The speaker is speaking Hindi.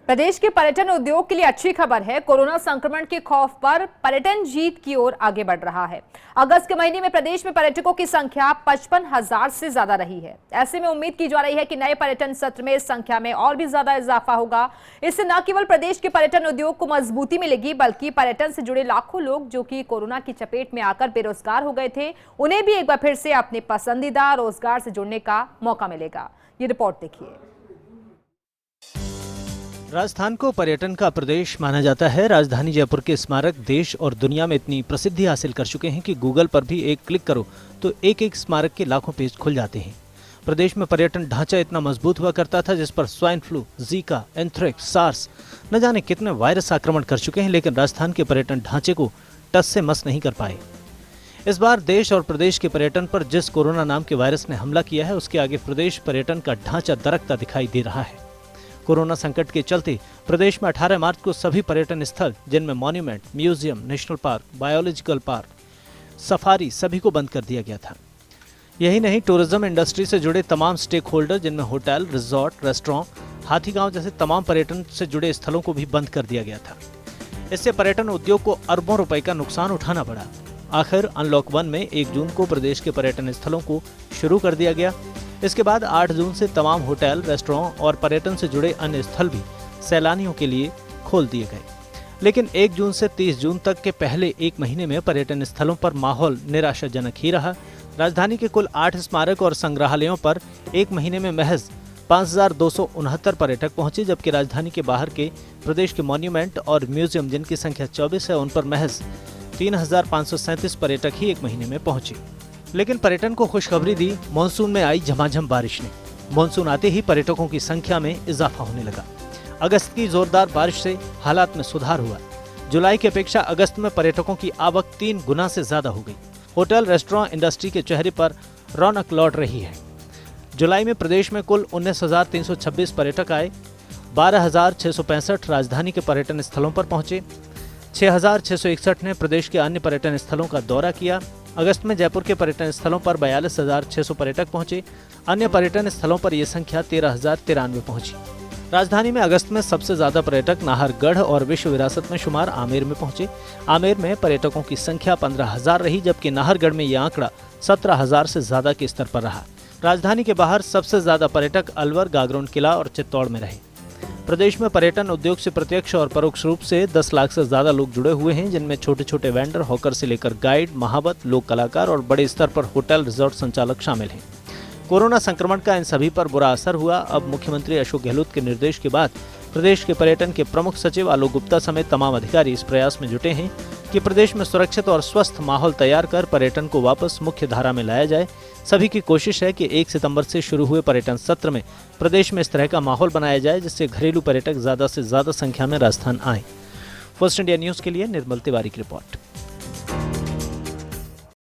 प्रदेश के पर्यटन उद्योग के लिए अच्छी खबर है। कोरोना संक्रमण के खौफ पर पर्यटन जीत की ओर आगे बढ़ रहा है। अगस्त के महीने में प्रदेश में पर्यटकों की संख्या 55,000 से ज्यादा रही है। ऐसे में उम्मीद की जा रही है कि नए पर्यटन सत्र में इस संख्या में और भी ज्यादा इजाफा होगा। इससे न केवल प्रदेश के पर्यटन उद्योग को मजबूती मिलेगी, बल्कि पर्यटन से जुड़े लाखों लोग जो कि कोरोना की चपेट में आकर बेरोजगार हो गए थे, उन्हें भी एक बार फिर से अपने पसंदीदा रोजगार से जुड़ने का मौका मिलेगा। ये रिपोर्ट देखिए। राजस्थान को पर्यटन का प्रदेश माना जाता है। राजधानी जयपुर के स्मारक देश और दुनिया में इतनी प्रसिद्धि हासिल कर चुके हैं कि गूगल पर भी एक क्लिक करो तो एक एक स्मारक के लाखों पेज खुल जाते हैं। प्रदेश में पर्यटन ढांचा इतना मजबूत हुआ करता था जिस पर swine flu, Zika, anthrax, SARS न जाने कितने वायरस आक्रमण कर चुके हैं, लेकिन राजस्थान के पर्यटन ढांचे को टस से मस नहीं कर पाए। इस बार देश और प्रदेश के पर्यटन पर जिस कोरोना नाम के वायरस ने हमला किया है, उसके आगे प्रदेश पर्यटन का ढांचा दरकता दिखाई दे रहा है। कोरोना संकट के चलते प्रदेश में 18 मार्च को सभी पर्यटन स्थल, जिनमें monument, museum, national park, biological park, safari सभी को बंद कर दिया गया था। यही नहीं, टूरिज्म इंडस्ट्री से जुड़े तमाम स्टेक होल्डर, जिनमें होटल, रिजॉर्ट, रेस्टोरेंट, हाथीगांव जैसे तमाम पर्यटन से जुड़े स्थलों को भी बंद कर दिया गया था। इससे पर्यटन उद्योग को अरबों रुपए का नुकसान उठाना पड़ा। आखिर अनलॉक 1 में 1 जून को प्रदेश के पर्यटन स्थलों को शुरू कर दिया गया। इसके बाद 8 जून से तमाम होटल, रेस्टोरेंट और पर्यटन से जुड़े अन्य स्थल भी सैलानियों के लिए खोल दिए गए। लेकिन 1 जून से 30 जून तक के पहले 1 महीने में पर्यटन स्थलों पर माहौल निराशाजनक ही रहा। राजधानी के कुल 8 स्मारक और संग्रहालयों पर 1 महीने में महज 5,269 पर्यटक पहुंचे, जबकि राजधानी के बाहर के प्रदेश के मॉन्यूमेंट और म्यूजियम, जिनकी संख्या 24 है, उन पर महज 3,537 पर्यटक ही 1 महीने में पहुंचे। लेकिन पर्यटन को खुशखबरी दी मानसून में आई झमाझम बारिश ने। मानसून आते ही पर्यटकों की संख्या में इजाफा होने लगा। अगस्त की जोरदार बारिश से हालात में सुधार हुआ। जुलाई की अपेक्षा अगस्त में पर्यटकों की आवक 3 गुना से ज्यादा हो गई। होटल, रेस्टोरेंट इंडस्ट्री के चेहरे पर रौनक लौट रही है। जुलाई में प्रदेश में कुल 19,326 पर्यटक आए। 12,665 राजधानी के पर्यटन स्थलों पर पहुंचे। 6,661 ने प्रदेश के अन्य पर्यटन स्थलों का दौरा किया। अगस्त में जयपुर के पर्यटन स्थलों पर 42,600 पर्यटक पहुंचे। अन्य पर्यटन स्थलों पर यह संख्या 13,093 पहुंची। राजधानी में अगस्त में सबसे ज्यादा पर्यटक नाहरगढ़ और विश्व विरासत में शुमार आमेर में पहुंचे। आमेर में पर्यटकों की संख्या 15,000 रही, जबकि नाहरगढ़ में यह आंकड़ा 17,000 से ज्यादा के स्तर पर रहा। राजधानी के बाहर सबसे ज्यादा पर्यटक अलवर, गागरोन किला और चित्तौड़ में रहे। प्रदेश में पर्यटन उद्योग से प्रत्यक्ष और परोक्ष रूप से 10 लाख से ज्यादा लोग जुड़े हुए हैं, जिनमें छोटे छोटे वेंडर, हॉकर से लेकर गाइड, महावत, लोक कलाकार और बड़े स्तर पर होटल, रिजॉर्ट संचालक शामिल हैं। कोरोना संक्रमण का इन सभी पर बुरा असर हुआ। अब मुख्यमंत्री अशोक गहलोत के निर्देश के बाद प्रदेश के पर्यटन के प्रमुख सचिव आलोक गुप्ता समेत तमाम अधिकारी इस प्रयास में जुटे हैं कि प्रदेश में सुरक्षित और स्वस्थ माहौल तैयार कर पर्यटन को वापस मुख्य धारा में लाया जाए। सभी की कोशिश है कि 1 सितंबर से शुरू हुए पर्यटन सत्र में प्रदेश में इस तरह का माहौल बनाया जाए, जिससे घरेलू पर्यटक ज्यादा से ज्यादा संख्या में राजस्थान आए। फर्स्ट इंडिया न्यूज के लिए निर्मल तिवारी की रिपोर्ट।